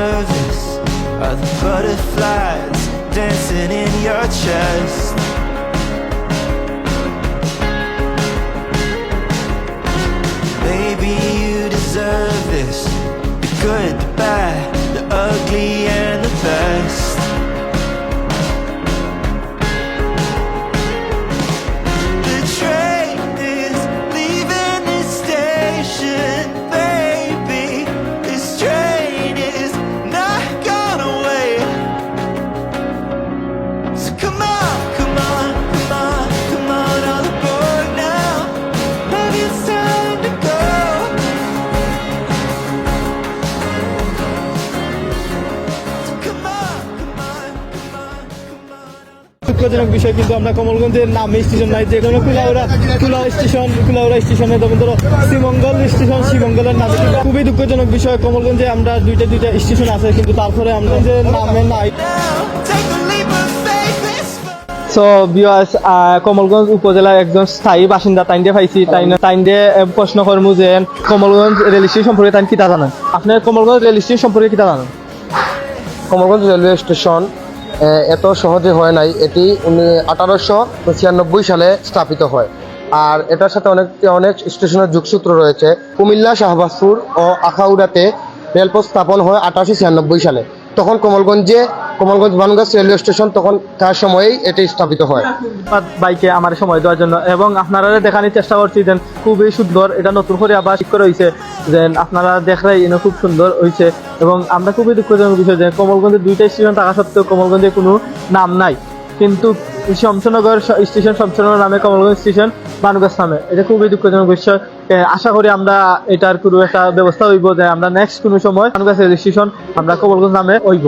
nervous? Are the butterflies dancing in your chest? Maybe you deserve this. The good, the bad, the ugly and the best. The train is leaving this station, baby. This train is not gonna wait. So come on, come on, come on, come on, all aboard now. Maybe it's time to go. So come on, come on, come on, come on. দুঃখজনক বিষয় কিন্তু আমরা কমলগঞ্জের নামে station নাই, যে কোনো কুলাউড়া স্টেশনে যেমন ধরো শ্রীমঙ্গল স্টেশন, শ্রীমঙ্গলের নামে কিন্তু খুবই দুঃখজনক বিষয়। কমলগঞ্জে আমরা দুইটা স্টেশন আছে কিন্তু তারপরে আমরা যে নামে নাই। Now, take a leap of faith, it's fun. So viewers, Kamalganj উপজেলার একজন স্থায়ী বাসিন্দা তাইনডে পাইছি। তাইনডে প্রশ্ন করমু যে কমলগঞ্জ রেল স্টেশন সম্পর্কে তাই কিতা জানেন? আপনার কমলগঞ্জ রেল স্টেশন সম্পর্কে কিতা জানেন? কমলগঞ্জ রেলওয়ে স্টেশন এত সহজে হয় নাই। এটি 1896 সালে স্থাপিত হয়। আর এটার সাথে অনেক স্টেশনের যোগসূত্র রয়েছে। কুমিল্লা, শাহবাজপুর ও আখাউড়াতে রেলপথ স্থাপন হয় 1896 সালে। তখন কমলগঞ্জ বানুগাছ রেলওয়ে স্টেশন তখন তার সময়েই এটি স্থাপিত হয়। বাইকে আমার সময় দেওয়ার জন্য, এবং আপনারা দেখানোর চেষ্টা করছি যে খুবই সুন্দর, এটা নতুন করে আবার ঠিক করে হয়েছে, যে আপনারা দেখলে এনে খুব সুন্দর হয়েছে। এবং আমরা খুবই দুঃখজনক বিষয় যে কমলগঞ্জে দুইটা স্টেশন থাকা সত্ত্বেও কমলগঞ্জে কোনো নাম নাই, কিন্তু শমশনগর স্টেশন শমশনগর নামে, কমলগঞ্জ স্টেশন বানুগাছ নামে। এটা খুবই দুঃখজনক বিষয়। আশা করি আমরা এটার কোনো একটা ব্যবস্থা হইব যে আমরা নেক্সট কোনো সময় বানুগাছ রেল স্টেশন আমরা কমলগঞ্জ নামে হইব।